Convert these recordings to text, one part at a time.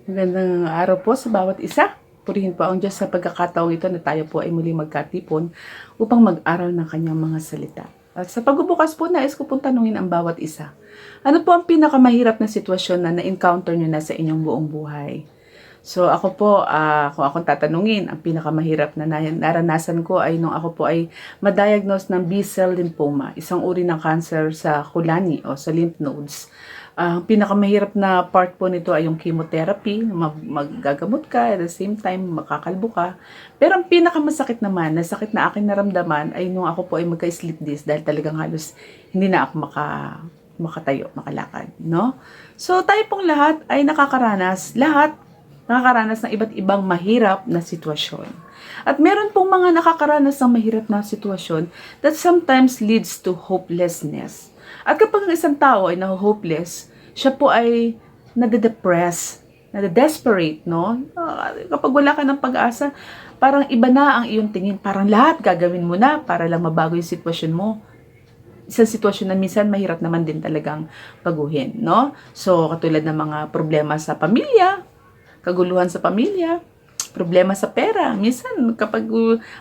Magandang araw po sa bawat isa. Purihin po ang Diyos sa pagkakataong ito na tayo po ay muli magkatipon upang mag-aral ng kanyang mga salita. At sa pagbubukas po, nais ko pong tanungin ang bawat isa. Ano po ang pinakamahirap na sitwasyon na na-encounter nyo na sa inyong buong buhay? So ako po, kung akong tatanungin, ang pinakamahirap na naranasan ko ay nung ako po ay ma-diagnose ng B-cell lymphoma, isang uri ng cancer sa kulani o sa lymph nodes. Ang pinakamahirap na part po nito ay yung chemotherapy, maggagamot ka, at the same time makakalbo ka. Pero ang pinakamasakit naman, na sakit na aking naramdaman ay nung ako po ay magka-sleep disc dahil talagang halos hindi na ako makatayo, makalakad, no? So tayo pong lahat ay nakakaranas ng iba't ibang mahirap na sitwasyon. At meron pong mga nakakaranas ng mahirap na sitwasyon that sometimes leads to hopelessness. At kapag ang isang tao ay na-hopeless, siya po ay nade-depress, nade-desperate, no? Kapag wala ka ng pag-asa, parang iba na ang iyong tingin. Parang lahat gagawin mo na para lang mabago yung sitwasyon mo. Isang sitwasyon na minsan mahirap naman din talagang baguhin, no? So, katulad ng mga problema sa pamilya, kaguluhan sa pamilya, problema sa pera. Minsan, kapag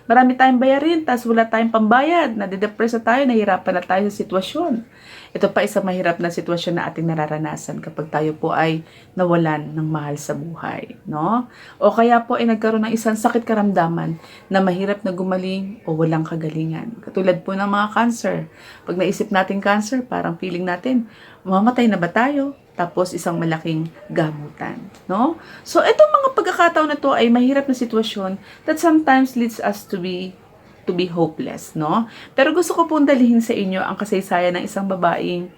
marami tayong bayarin, tapos wala tayong pambayad, nade-depress na tayo, nahihirapan na tayo sa sitwasyon. Ito pa isang mahirap na sitwasyon na ating nararanasan kapag tayo po ay nawalan ng mahal sa buhay, no? O kaya po ay nagkaroon ng isang sakit karamdaman na mahirap na gumaling o walang kagalingan. Katulad po ng mga cancer. Pag naisip natin cancer, parang feeling natin, mamamatay na ba tayo? Tapos isang malaking gamutan, no? So, itong mga pagkakataon na to ay mahirap na sitwasyon that sometimes leads us to be hopeless, no? Pero gusto ko pong dalhin sa inyo ang kasaysayan ng isang babaeng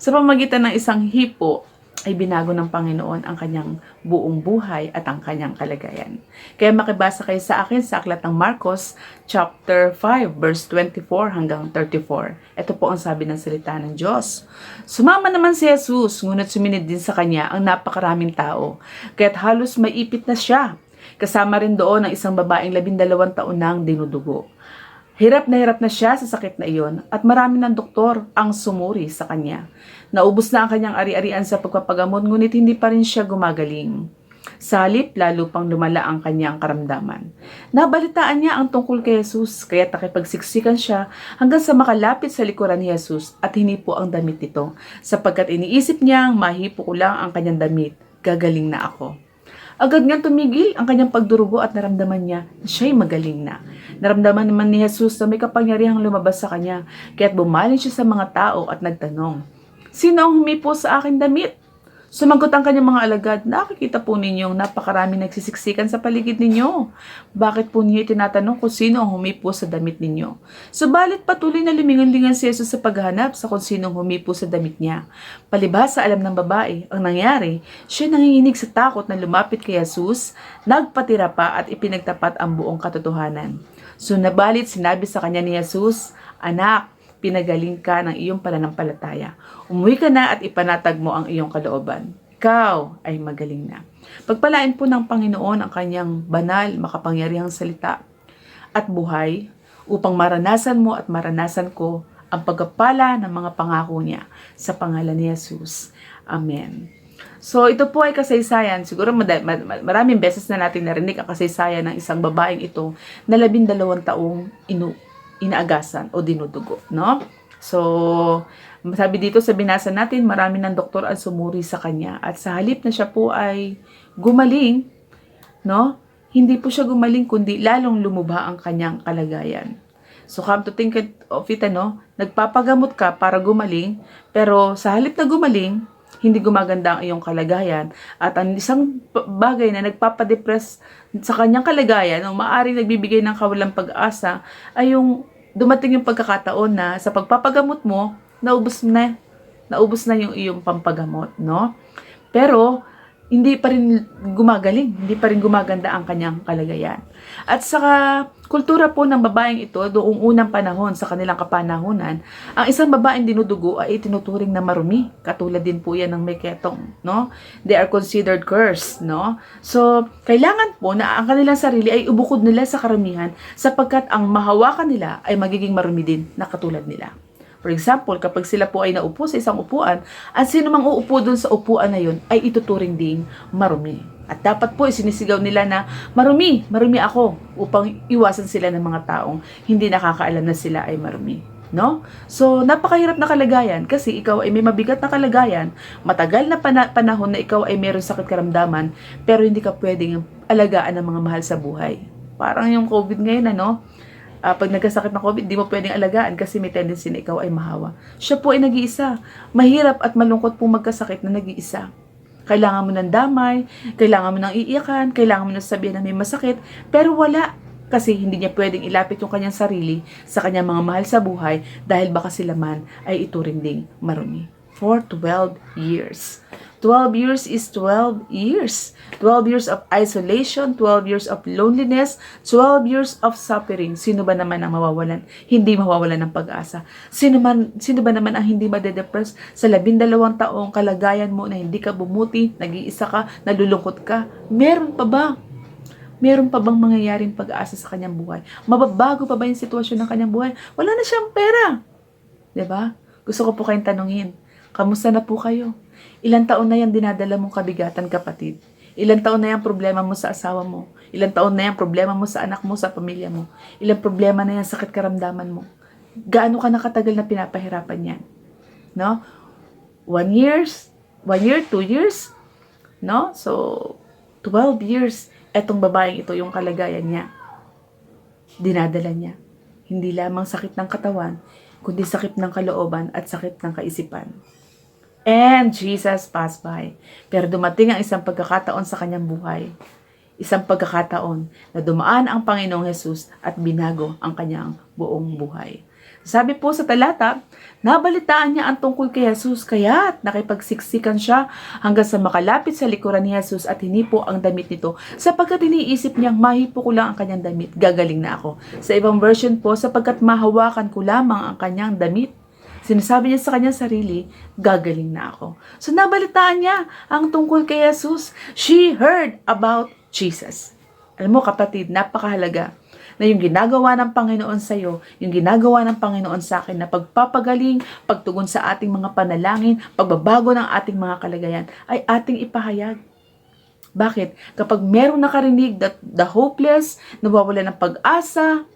sa pamamagitan ng isang hipo ay binago ng Panginoon ang kanyang buong buhay at ang kanyang kalagayan. Kaya makibasa kayo sa akin sa aklat ng Marcos, chapter 5, verse 24 hanggang 34. Ito po ang sabi ng salita ng Diyos. Sumama naman si Jesus, ngunit suminid din sa kanya ang napakaraming tao, kaya't halos maipit na siya. Kasama rin doon ang isang babaeng 12 taon nang dinudugo. Hirap na siya sa sakit na iyon at marami ng doktor ang sumuri sa kanya. Naubos na ang kanyang ari-arian sa pagpapagamot ngunit hindi pa rin siya gumagaling. Sa halip, lalo pang lumala ang kanyang karamdaman. Nabalitaan niya ang tungkol kay Jesus kaya nakipagsiksikan siya hanggang sa makalapit sa likuran ni Jesus at hinipo ang damit nito sapagkat iniisip niyang mahipo ko lang ang kanyang damit, gagaling na ako. Agad nga tumigil ang kanyang pagdurugo at naramdaman niya na siya'y magaling na. Naramdaman naman ni Jesus na may kapangyarihang lumabas sa kanya, kaya't bumaling siya sa mga tao at nagtanong, "Sino ang humipo sa aking damit?" Sumagot ang kanyang mga alagad, "Nakikita po ninyong napakarami nagsisiksikan sa paligid ninyo. Bakit po niyo tinatanong kung sino ang humipo sa damit ninyo?" Subalit patuloy na lumingon-lingon si Jesus sa paghahanap sa kung sino ang humipo sa damit niya. Palibhas sa alam ng babae, ang nangyari, siya nanginginig sa takot na lumapit kay Jesus, nagpatira pa at ipinagtapat ang buong katotohanan. So nabalit sinabi sa kanya ni Jesus, "Anak, pinagaling ka ng iyong pananampalataya. Umuwi ka na at ipanatag mo ang iyong kalooban. Ikaw ay magaling na." Pagpalain po ng Panginoon ang kanyang banal, makapangyarihang salita at buhay upang maranasan mo at maranasan ko ang pagpapala ng mga pangako niya sa pangalan ni Jesus. Amen. So, ito po ay kasaysayan. Siguro maraming beses na natin narinig ang kasaysayan ng isang babaeng ito na 12 taong inaagasan o dinudugo, no? So, sabi dito sa binasa natin, marami ng doktor ang sumuri sa kanya at sa halip na siya po ay gumaling, no? Hindi po siya gumaling kundi lalong lumubha ang kanyang kalagayan. So, come to think of it, nagpapagamot ka para gumaling, pero sa halip na gumaling, hindi gumaganda ang iyong kalagayan. At ang isang bagay na nagpapadepress sa kanyang kalagayan o maaaring nagbibigay ng kawalang pag-asa ay yung dumating yung pagkakataon na sa pagpapagamot mo, naubos na yung iyong pampagamot, no? Pero hindi pa rin gumagaling, hindi pa rin gumaganda ang kanyang kalagayan. At sa kultura po ng babaeng ito, doong unang panahon sa kanilang kapanahunan, ang isang babaeng dinudugo ay itinuturing na marumi. Katulad din po yan ng may ketong, no? They are considered cursed, no? So, kailangan po na ang kanilang sarili ay ubukod nila sa karamihan sapagkat ang mahawakan nila ay magiging marumi din na katulad nila. For example, kapag sila po ay naupo sa isang upuan, ang sino mang uupo dun sa upuan na yun ay ituturing ding marumi. At dapat po isinisigaw nila na marumi, marumi ako, upang iwasan sila ng mga taong hindi nakakaalam na sila ay marumi. No? So, napakahirap na kalagayan kasi ikaw ay may mabigat na kalagayan, matagal na panahon na ikaw ay meron sakit karamdaman, pero hindi ka pwedeng alagaan ng mga mahal sa buhay. Parang yung COVID ngayon, ano? Pag nagkasakit ng COVID, di mo pwedeng alagaan kasi may tendency na ikaw ay mahawa. Siya po ay nag-iisa. Mahirap at malungkot po magkasakit na nag-iisa. Kailangan mo ng damay, kailangan mo ng iiyakan, kailangan mo ng sabihan na may masakit, pero wala. Kasi hindi niya pwedeng ilapit yung kanyang sarili sa kanyang mga mahal sa buhay dahil baka sila man ay ituring ding marumi. For 12 years. 12 years is 12 years. 12 years of isolation, 12 years of loneliness, 12 years of suffering. Sino ba naman ang mawawalan? Hindi mawawalan ng pag-asa. Sino ba naman ang hindi madedepress sa 12 taong kalagayan mo na hindi ka bumuti, nag-iisa ka, nalulungkot ka? Meron pa ba? Meron pa bang mangyayaring pag-asa sa kanyang buhay? Mababago pa ba yung sitwasyon ng kanyang buhay? Wala na siyang pera. 'Di ba? Gusto ko po kayong tanungin, kamusta na po kayo? Ilang taon na yan dinadala mong kabigatan, kapatid? Ilang taon na yan problema mo sa asawa mo? Ilang taon na yan problema mo sa anak mo, sa pamilya mo? Ilang problema na yan sakit karamdaman mo? Gaano ka nakatagal na pinapahirapan yan? No? 1 year, 2 years? No? So, 12 years. Etong babaeng ito, yung kalagayan niya. Dinadala niya. Hindi lamang sakit ng katawan, kundi sakit ng kalooban at sakit ng kaisipan. And Jesus passed by. Pero dumating ang isang pagkakataon sa kanyang buhay. Isang pagkakataon na dumaan ang Panginoong Hesus at binago ang kanyang buong buhay. Sabi po sa talata, nabalitaan niya ang tungkol kay Jesus, kaya't nakipagsiksikan siya hanggang sa makalapit sa likuran ni Jesus at hinipo ang damit nito, sapagkat iniisip niyang mahipo ko lang ang kanyang damit, gagaling na ako. Sa ibang version po, sapagkat mahawakan ko lamang ang kanyang damit, sinasabi niya sa kanyang sarili, gagaling na ako. So nabalitaan niya ang tungkol kay Jesus. She heard about Jesus. Alam mo kapatid, napakahalaga na yung ginagawa ng Panginoon sa iyo, yung ginagawa ng Panginoon sa akin na pagpapagaling, pagtugon sa ating mga panalangin, pagbabago ng ating mga kalagayan, ay ating ipahayag. Bakit? Kapag merong nakarinig that the hopeless, nawawala ng pag-asa,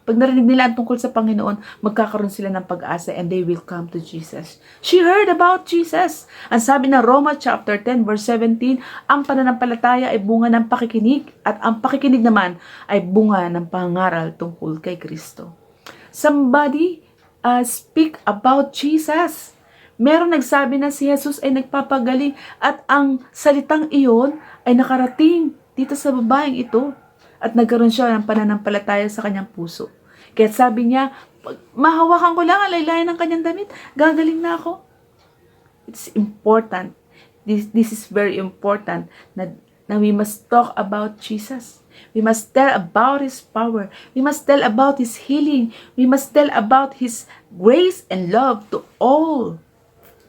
pag narinig nila ang tungkol sa Panginoon, magkakaroon sila ng pag-asa and they will come to Jesus. She heard about Jesus. Ang sabi ng Roma chapter 10 verse 17, ang pananampalataya ay bunga ng pakikinig at ang pakikinig naman ay bunga ng pangaral tungkol kay Kristo. Somebody speak about Jesus. Meron nagsabi na si Jesus ay nagpapagaling at ang salitang iyon ay nakarating dito sa babaeng ito. At nagkaroon siya ng pananampalataya sa kanyang puso. Kaya sabi niya, mahawakan ko lang ang laylayan ng kanyang damit, gagaling na ako. It's important. This is very important na we must talk about Jesus. We must tell about His power. We must tell about His healing. We must tell about His grace and love to all.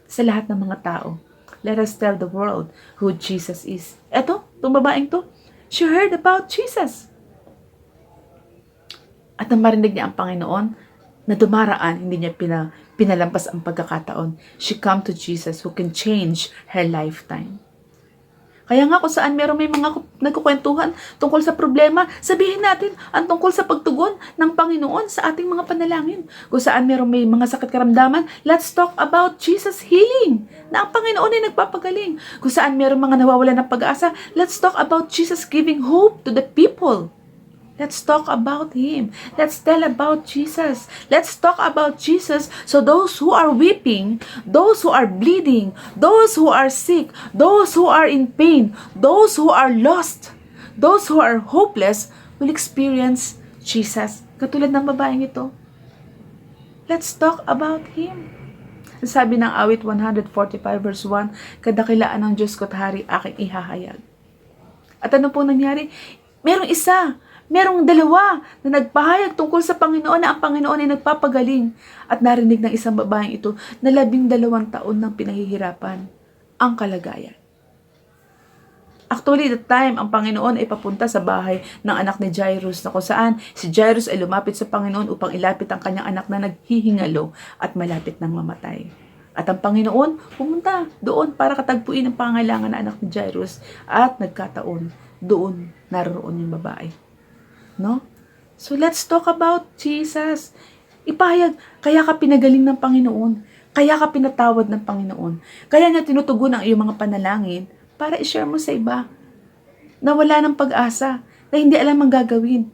Sa lahat ng mga tao. Let us tell the world who Jesus is. Eto, itong babaeng to, she heard about Jesus. At nang marinig niya ang Panginoon, na dumaraan, hindi niya pinalampas ang pagkakataon. She come to Jesus who can change her lifetime. Kaya nga kung saan meron may mga nagkukwentuhan tungkol sa problema, sabihin natin ang tungkol sa pagtugon ng Panginoon sa ating mga panalangin. Kung saan meron may mga sakit karamdaman, let's talk about Jesus healing, na ang Panginoon ay nagpapagaling. Kung saan meron mga nawawalan ng pag-asa, let's talk about Jesus giving hope to the people. Let's talk about Him. Let's tell about Jesus. Let's talk about Jesus so those who are weeping, those who are bleeding, those who are sick, those who are in pain, those who are lost, those who are hopeless will experience Jesus. Katulad ng babaeng ito. Let's talk about Him. Sabi ng awit 145 verse 1, kadakilaan ng Diyos ko't hari aking ihahayag. At ano pong nangyari? Merong dalawa na nagpahayag tungkol sa Panginoon na ang Panginoon ay nagpapagaling. At narinig ng isang babaeng ito na 12 taon ng pinahihirapan ang kalagayan. Actually, that time, ang Panginoon ay papunta sa bahay ng anak ni Jairus na kung saan si Jairus ay lumapit sa Panginoon upang ilapit ang kanyang anak na naghihingalo at malapit ng mamatay. At ang Panginoon pumunta doon para katagpuin ang pangailangan ng anak ni Jairus at nagkataon doon naroon yung babae. No? So let's talk about Jesus. Ipahayag, kaya ka pinagaling ng Panginoon. Kaya ka pinatawad ng Panginoon. Kaya niya tinutugon ang iyong mga panalangin para i-share mo sa iba na wala ng pag-asa, na hindi alam ang gagawin.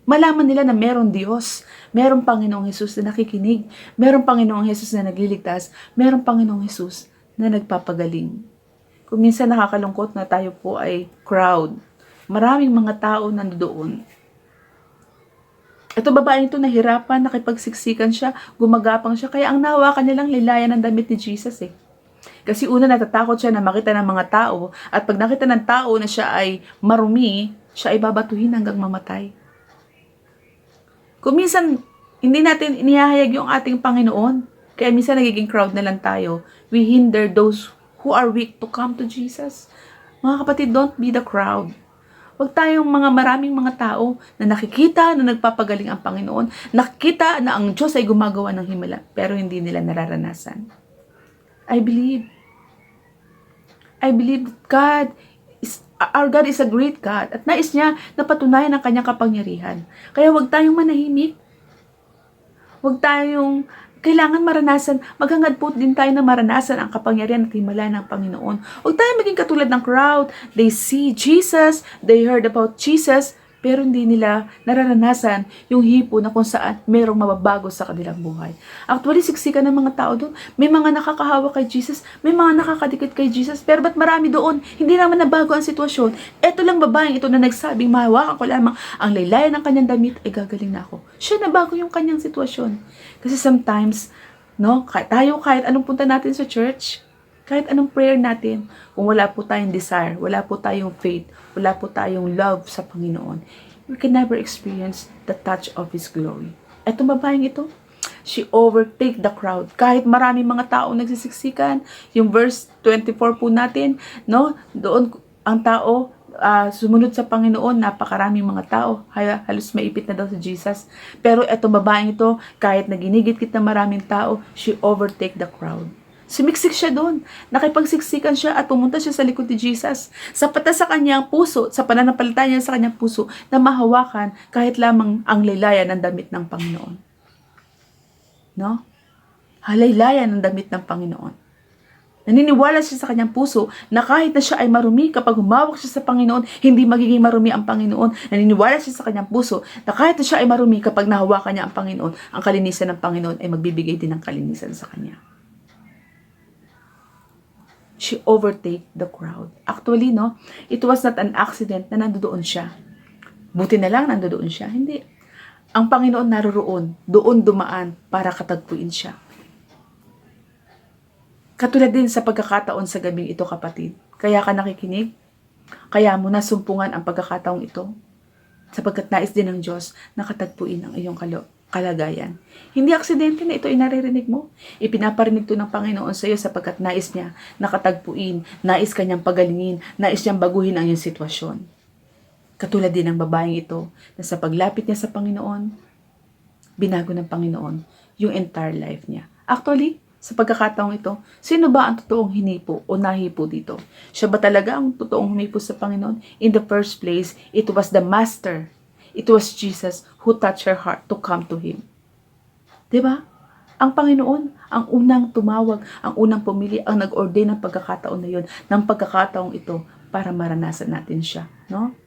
Malaman nila na merong Diyos, merong Panginoong Hesus na nakikinig, merong Panginoong Hesus na nagliligtas, merong Panginoong Hesus na nagpapagaling. Kung minsan nakakalungkot na tayo po ay crowd, maraming mga tao nandoon. Ito babae ito nahirapan, nakipagsiksikan siya, gumagapang siya, kaya ang nahawakan nilang lilayan ng damit ni Jesus eh. Kasi una natatakot siya na makita ng mga tao at pag nakita ng tao na siya ay marumi, siya ay babatuhin hanggang mamatay. Kung minsan hindi natin inihahayag yung ating Panginoon, kaya minsan nagiging crowd na lang tayo, we hinder those who are weak to come to Jesus. Mga kapatid, don't be the crowd. Huwag tayong maraming mga tao na nakikita na nagpapagaling ang Panginoon, nakikita na ang Diyos ay gumagawa ng himala, pero hindi nila nararanasan. I believe that our God is a great God at nais niya na patunayan ang kanyang kapangyarihan. Kaya huwag tayong manahimik. Huwag tayong kailangan maranasan, maghangad po din tayo na maranasan ang kapangyarihan at himala ng Panginoon. Huwag tayong maging katulad ng crowd. They see Jesus, they heard about Jesus, pero hindi nila nararanasan yung hipo na kung saan merong mababago sa kanilang buhay. Actually, siksikan ng mga tao doon. May mga nakakahawa kay Jesus, may mga nakakadikit kay Jesus, pero ba't marami doon? Hindi naman nabago ang sitwasyon. Eto lang babaeng ito na nagsabing, mahawakan ko lamang ang laylayan ng kanyang damit, ay gagaling na ako. Siya nabago yung kanyang sitwasyon. Kasi sometimes, no, kahit anong punta natin sa church, kahit anong prayer natin, kung wala po tayong desire, wala po tayong faith, wala po tayong love sa Panginoon, we can never experience the touch of His glory. Etong babaeng ito, she overtake the crowd. Kahit maraming mga tao nagsisiksikan, yung verse 24 po natin, no, doon ang tao, sumunod sa Panginoon, napakaraming mga tao, halos maipit na daw si Jesus. Pero etong babaeng ito, kahit naginigit-git na maraming tao, she overtake the crowd. Sumiksik siya doon. Nakipagsiksikan siya at pumunta siya sa likod ni Jesus. Sapat na sa kanyang puso, sa pananampalataya niya sa kanyang puso, na mahawakan kahit lamang ang laylayan ng damit ng Panginoon. No? Halaylayan ng damit ng Panginoon. Naniniwala siya sa kanyang puso na kahit na siya ay marumi, kapag humawak siya sa Panginoon, hindi magiging marumi ang Panginoon. Naniniwala siya sa kanyang puso na kahit na siya ay marumi, kapag nahawakan niya ang Panginoon, ang kalinisan ng Panginoon ay magbibigay din ng kalinisan sa kanya. She overtake the crowd. Actually, no, it was not an accident na nandoon siya. Buti na lang nandoon siya. Hindi. Ang Panginoon naroroon, doon dumaan para katagpuin siya. Katulad din sa pagkakataon sa gabing ito, kapatid. Kaya ka nakikinig? Kaya mo nasumpungan ang pagkakataong ito? Sapagkat nais din ng Diyos na katagpuin ang iyong kalagayan. Hindi aksidente na ito inaririnig mo. Ipinaparinig ito ng Panginoon sa iyo sapagkat nais niya nakatagpuin, nais kanyang pagalingin, nais niyang baguhin ang iyong sitwasyon. Katulad din ng babaeng ito na sa paglapit niya sa Panginoon, binago ng Panginoon yung entire life niya. Actually, sa pagkakataong ito, sino ba ang totoong hinipo o nahipo dito? Siya ba talaga ang totoong humipo sa Panginoon? In the first place, it was the Master. It was Jesus who touched her heart to come to Him. Diba? Ang Panginoon, ang unang tumawag, ang unang pumili, ang nag-ordain ng pagkakataon na yun, ng pagkakataong ito para maranasan natin siya. No?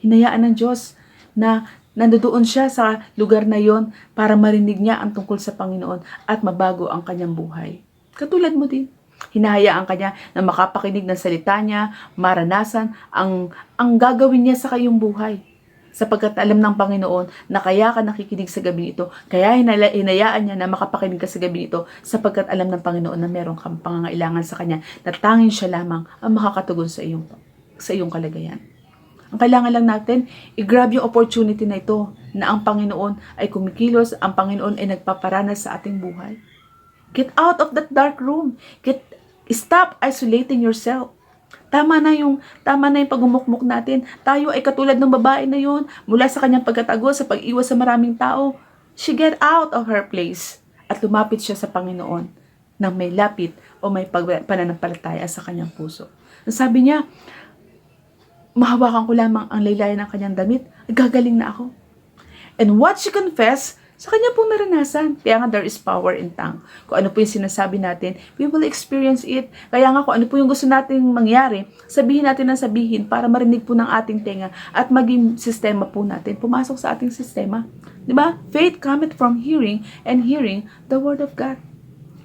Hinayaan ng Diyos na nandoon siya sa lugar na yon para marinig niya ang tungkol sa Panginoon at mabago ang kanyang buhay. Katulad mo din. Hinahayaan kanya na makapakinig ng salita niya, maranasan ang gagawin niya sa kayong buhay. Sapagkat alam ng Panginoon na kaya ka nakikinig sa gabi ito, kaya hinayaan niya na makapakinig ka sa gabi ito, sapagkat alam ng Panginoon na meron kang pangangailangan sa Kanya, na tanging siya lamang ang makakatugon sa iyong kalagayan. Ang kailangan lang natin, i-grab yung opportunity na ito, na ang Panginoon ay kumikilos, ang Panginoon ay nagpaparanas sa ating buhay. Get out of that dark room. Stop isolating yourself. Tama na yung pagmumukmuk natin. Tayo ay katulad ng babae na yun. Mula sa kanyang pagkatago, sa pag-iwas sa maraming tao, she get out of her place at lumapit siya sa Panginoon nang may lapit o may pananampalataya sa kanyang puso. Sabi niya, mahawakan ko lamang ang laylayan ng kanyang damit, gagaling na ako. And what she confessed, sa kanya pong naranasan. Kaya nga there is power in tongue. Kung ano po yung sinasabi natin, we will experience it. Kaya nga kung ano po yung gusto nating mangyari, sabihin natin ng sabihin para marinig po ng ating tenga at maging sistema po natin pumasok sa ating sistema. Diba? Faith cometh from hearing and hearing the word of God.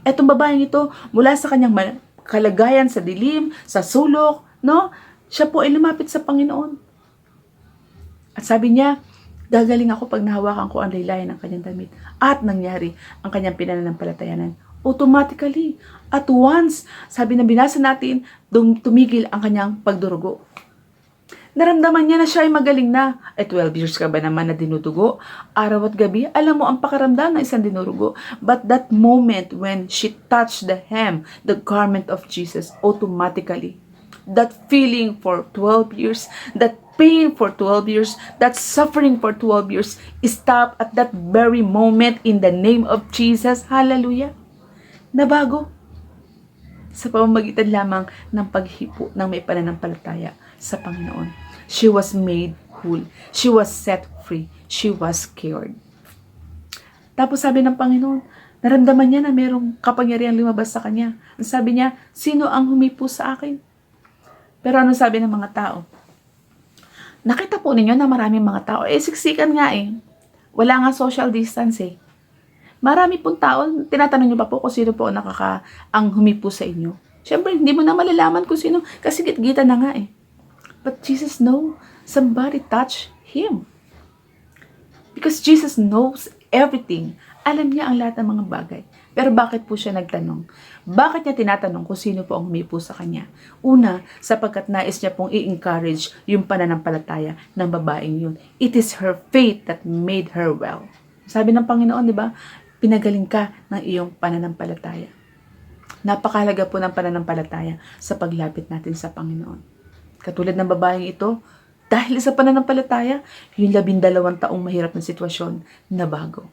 Etong babaeng ito, mula sa kanyang kalagayan sa dilim, sa sulok, no? Siya po ay lumapit sa Panginoon. At sabi niya, gagaling ako pag nahawakan ko ang laylayan ng kanyang damit. At nangyari ang kanyang pinanampalatayanan. Automatically, at once, sabi na binasa natin, tumigil ang kanyang pagdurugo. Naramdaman niya na siya ay magaling na. 12 years ka ba naman na dinudugo? Araw at gabi, alam mo ang pakaramdam ng isang dinurugo. But that moment when she touched the hem, the garment of Jesus, automatically, that feeling for 12 years, that pain for 12 years, that suffering for 12 years, stop at that very moment in the name of Jesus. Hallelujah. Nabago. Sa pamamagitan lamang ng paghipo ng may pananampalataya sa Panginoon. She was made whole. She was set free. She was cured. Tapos sabi ng Panginoon, naramdaman niya na merong kapangyarihan lumabas sa kanya. Ang sabi niya, sino ang humipo sa akin? Pero ano sabi ng mga tao? Nakita po ninyo na maraming mga tao. Siksikan nga eh. Wala nga social distance eh. Marami pong tao, tinatanong nyo ba po kung sino po ang humipo sa inyo? Siyempre, hindi mo na malalaman kung sino, kasi gitgita na nga eh. But Jesus knows somebody touched Him. Because Jesus knows everything. Alam niya ang lahat ng mga bagay. Pero bakit po siya nagtanong? Bakit niya tinatanong kung sino po ang humipo sa kanya? Una, sapagkat nais niya pong i-encourage yung pananampalataya ng babaeng yun. It is her faith that made her well. Sabi ng Panginoon, di ba? Pinagaling ka ng iyong pananampalataya. Napakahalaga po ng pananampalataya sa paglapit natin sa Panginoon. Katulad ng babaeng ito, dahil sa pananampalataya, yung 12 taong mahirap na sitwasyon na bago.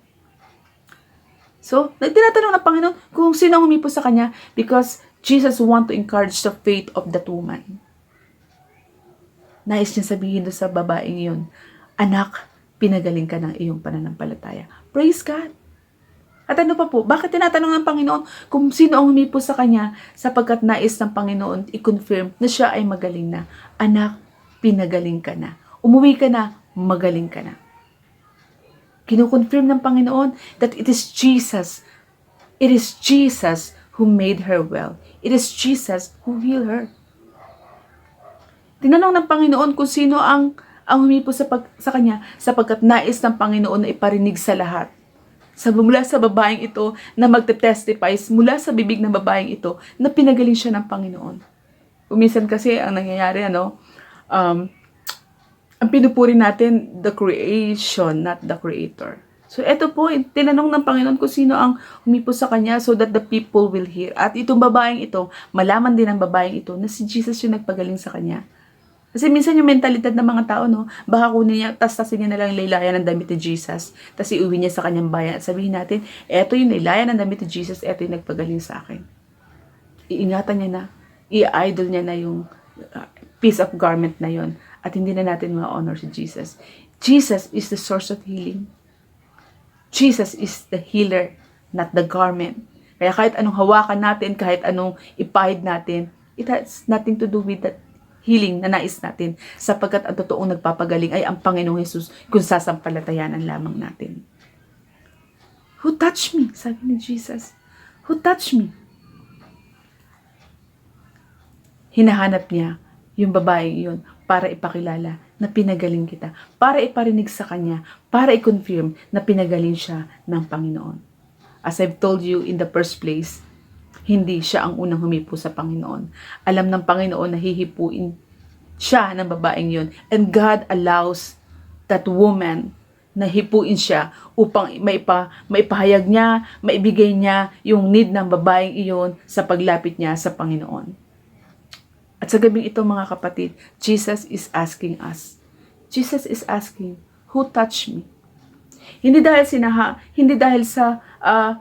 So, tinatanong ng Panginoon kung sino ang humipo sa kanya because Jesus want to encourage the faith of that woman. Nais niya sabihin doon sa babaeng yun, anak, pinagaling ka ng iyong pananampalataya. Praise God! At ano pa po, bakit tinatanong ng Panginoon kung sino ang humipo sa kanya sapagkat nais ng Panginoon i-confirm na siya ay magaling na. Anak, pinagaling ka na. Umuwi ka na, magaling ka na. Kino-confirm ng Panginoon that it is Jesus. It is Jesus who made her well. It is Jesus who healed her. Tinanong ng Panginoon kung sino ang humipo sa kanya sapagkat nais ng Panginoon na iparinig sa lahat. Mula sa babaeng ito na magte-testifies, mula sa bibig ng babaeng ito na pinagaling siya ng Panginoon. Kuminsan kasi ang nangyayari, ang pinupuri natin, the creation, not the creator. So, ito po, tinanong ng Panginoon kung sino ang humipo sa kanya so that the people will hear. At itong babaeng ito, malaman din ng babaeng ito na si Jesus yung nagpagaling sa kanya. Kasi minsan yung mentalidad ng mga tao, baka kunin niya, tasin niya na lang laylayan ng damit ni Jesus, tas iuwi niya sa kanyang bayan at sabihin natin, eto yung laylayan ng damit ni Jesus, eto yung nagpagaling sa akin. Iingatan niya na, i-idol niya na yung piece of garment na yon. At hindi na natin ma-honor si Jesus. Jesus is the source of healing. Jesus is the healer, not the garment. Kaya kahit anong hawakan natin, kahit anong ipahid natin, it has nothing to do with that healing na nais natin. Sapagkat ang totoong nagpapagaling ay ang Panginoong Jesus kung sasampalatayanan lamang natin. Who touched me? Sabi ni Jesus. Who touched me? Hinahanap niya yung babae yun para ipakilala na pinagaling kita, para iparinig sa kanya, para i-confirm na pinagaling siya ng Panginoon. As I've told you in the first place, hindi siya ang unang humipo sa Panginoon. Alam ng Panginoon na hihipuin siya ng babaeng yun. And God allows that woman na hipuin siya upang maipahayag niya, maibigay niya yung need ng babaeng iyon sa paglapit niya sa Panginoon. At sa gabing ito mga kapatid, Jesus is asking us. Jesus is asking, who touched me? Hindi dahil sa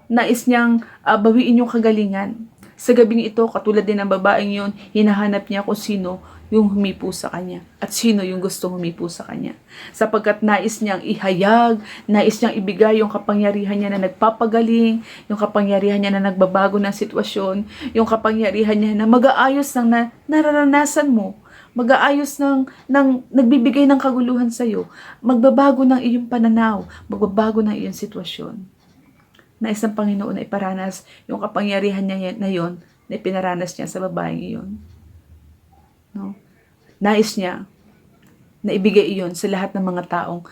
nais niyang bawiin yung kagalingan. Sa gabing ito, katulad din ng babaeng yon, hinahanap niya kung sino yung humipo sa kanya at sino yung gustong humipo sa kanya. Sapagkat nais niyang ihayag, nais niyang ibigay yung kapangyarihan niya na nagpapagaling, yung kapangyarihan niya na nagbabago ng sitwasyon, yung kapangyarihan niya na mag-aayos ng nararanasan mo, mag-aayos ng nagbibigay ng kaguluhan sa iyo, magbabago ng iyong pananaw, magbabago ng iyong sitwasyon. Nais ng Panginoon na iparanas yung kapangyarihan niya na yon na ipinaranas niya sa babaeng iyon. No? Nais niya na ibigay iyon sa lahat ng mga taong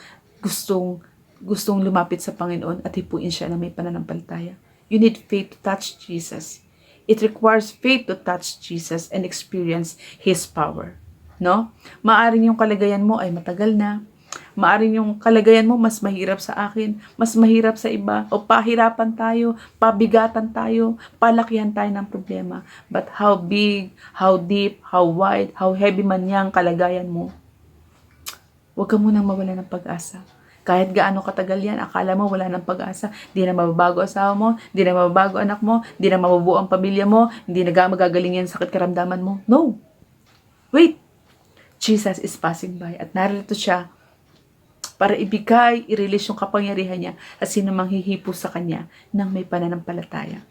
gustong lumapit sa Panginoon at hipuin siya na may pananampalataya. You need faith to touch Jesus. It requires faith to touch Jesus and experience His power. No? Maaring yung kalagayan mo ay matagal na. Maaring yung kalagayan mo mas mahirap sa akin, mas mahirap sa iba, o pahirapan tayo, pabigatan tayo, palakihan tayo ng problema. But how big, how deep, how wide, how heavy man yang kalagayan mo, huwag ka munang mawala ng pag-asa. Kahit gaano katagal yan, akala mo wala ng pag-asa, di na mababago asawa mo, di na mababago anak mo, di na mabubuo ang pamilya mo, hindi na magagaling yan sakit karamdaman mo. No! Wait! Jesus is passing by at narito siya para ibigay, i-release yung kapangyarihan niya at sino mang hihipo sa kanya nang may pananampalataya.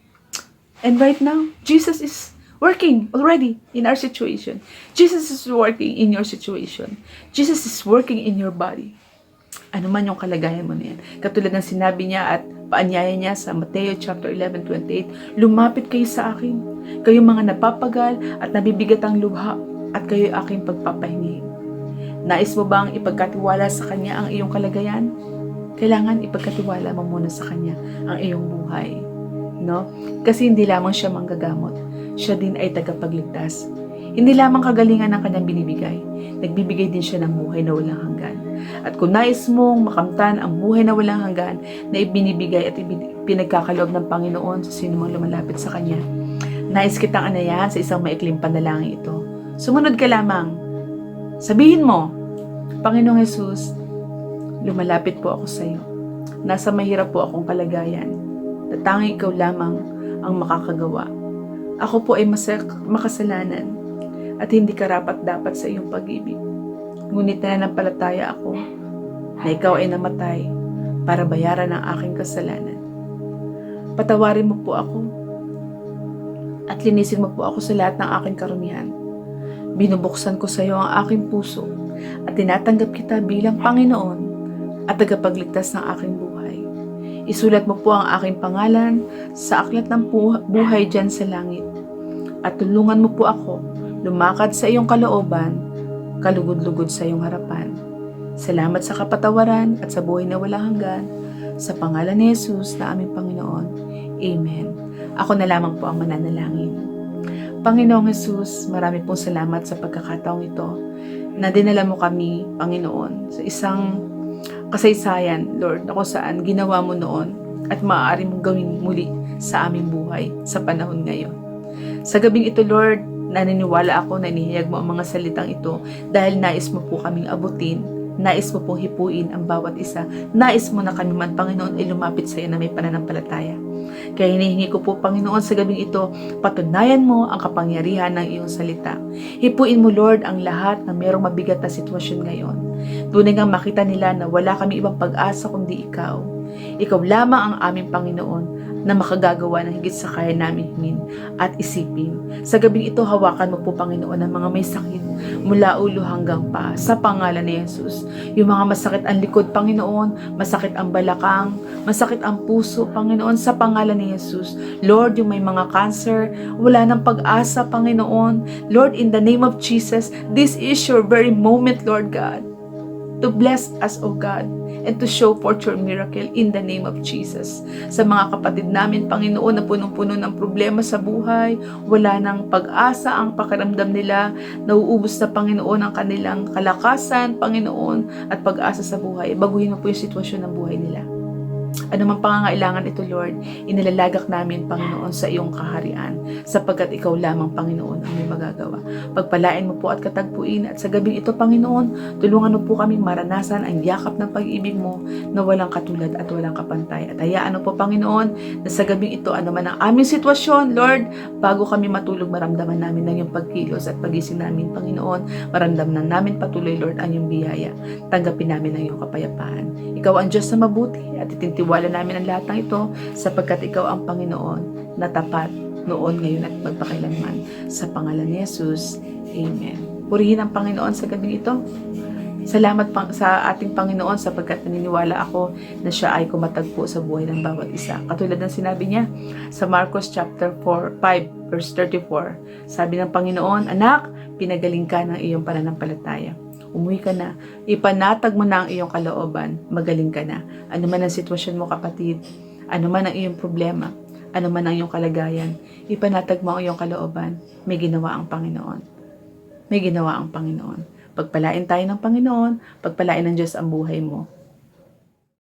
And right now, Jesus is working already in our situation. Jesus is working in your situation. Jesus is working in your body. Ano man yung kalagayan mo na yan. Katulad ng sinabi niya at paanyaya niya sa Mateo chapter 11:28, lumapit kayo sa akin, kayong mga napapagal at nabibigat ang lubha, at kayo'y aking pagpapahingi. Nais mo bang ipagkatiwala sa Kanya ang iyong kalagayan? Kailangan ipagkatiwala mo muna sa Kanya ang iyong buhay. No? Kasi hindi lamang siya manggagamot. Siya din ay tagapagligtas. Hindi lamang kagalingan ang Kanyang binibigay. Nagbibigay din siya ng buhay na walang hanggan. At kung nais mong makamtan ang buhay na walang hanggan na ibinibigay at pinagkakaloob ng Panginoon sa sino mang lumalapit sa Kanya, nais kitang anayahan sa isang maikling panalangin ito. Sumunod ka lamang. Sabihin mo, Panginoong Hesus, lumalapit po ako sa iyo. Nasa mahirap po akong kalagayan. Tanging ikaw lamang ang makakagawa. Ako po ay makasalanan at hindi karapat-dapat sa iyong pag-ibig. Ngunit nananampalataya ako na ikaw ay namatay para bayaran ang aking kasalanan. Patawarin mo po ako at linisin mo po ako sa lahat ng aking karumihan. Binubuksan ko sa iyo ang aking puso at tinatanggap kita bilang Panginoon at tagapagligtas ng aking buhay. Isulat mo po ang aking pangalan sa aklat ng buhay dyan sa langit. At tulungan mo po ako lumakad sa iyong kalooban, kalugod-lugod sa iyong harapan. Salamat sa kapatawaran at sa buhay na walang hanggan. Sa pangalan ni Jesus na aming Panginoon. Amen. Ako na lamang po ang mananalangin. Panginoong Jesus, marami pong salamat sa pagkakataong ito na dinala mo kami, Panginoon, sa isang kasaysayan, Lord, na kung saan ginawa mo noon at maaari mong gawin muli sa aming buhay sa panahon ngayon. Sa gabing ito, Lord, naniniwala ako na inihayag mo ang mga salitang ito dahil nais mo po kaming abutin, nais mo pong hipuin ang bawat isa, nais mo na kami man, Panginoon, ay lumapit sa iyo na may pananampalataya. Kaya hinihingi ko po, Panginoon, sa gabing ito, patunayan mo ang kapangyarihan ng iyong salita. Hipuin mo, Lord, ang lahat na mayroong mabigat na sitwasyon ngayon. Tunay ngang makita nila na wala kami ibang pag-asa kundi ikaw. Ikaw lamang ang aming Panginoon na makagagawa ng higit sa kaya namin hingin at isipin. Sa gabing ito, hawakan mo po, Panginoon, ang mga may sakit mula ulo hanggang paa sa pangalan ni Jesus. Yung mga masakit ang likod, Panginoon, masakit ang balakang, masakit ang puso, Panginoon, sa pangalan ni Jesus. Lord, yung may mga cancer, wala ng pag-asa, Panginoon. Lord, in the name of Jesus, this is your very moment, Lord God, to bless us, O God, and to show forth your miracle in the name of Jesus. Sa mga kapatid namin, Panginoon, na punong-puno ng problema sa buhay, wala ng pag-asa ang pakiramdam nila, nauubos na, Panginoon, ang kanilang kalakasan, Panginoon, at pag-asa sa buhay. Baguhin mo po yung sitwasyon ng buhay nila. Ano mang pangangailangan ito, Lord, inilalagak namin, Panginoon, sa iyong kaharian, sapagkat ikaw lamang, Panginoon, ang may magagawa. Pagpalain mo po at katagpuin, at sa gabing ito, Panginoon, tulungan mo po kaming maranasan ang yakap ng pag-ibig mo na walang katulad at walang kapantay. At hayaan mo po, Panginoon, na sa gabing ito, ano man ang aming sitwasyon, Lord, bago kami matulog, maramdaman namin ng iyong pagkilos at pagising namin, Panginoon, maramdaman namin patuloy, Lord, ang iyong biyaya. Tanggapin namin ang iyong kapayapaan. Ikaw ang Diyos na mabuti, at itintiwala namin ang lahat ng ito sapagkat ikaw ang Panginoon na tapat noon, ngayon at magpakailanman. Sa pangalan ni Jesus, Amen. Purihin ang Panginoon sa gabing ito. Salamat sa ating Panginoon sapagkat naniniwala ako na siya ay kumatagpo sa buhay ng bawat isa. Katulad ng sinabi niya sa Marcos chapter 5 verse 34. Sabi ng Panginoon, "Anak, pinagaling ka ng iyong pananampalataya. Umuwi ka na, ipanatag mo na ang iyong kalooban, magaling ka na." Ano man ang sitwasyon mo, kapatid, ano man ang iyong problema, ano man ang iyong kalagayan, ipanatag mo ang iyong kalooban, may ginawa ang Panginoon. May ginawa ang Panginoon. Pagpalain tayo ng Panginoon, pagpalain ng Diyos ang buhay mo.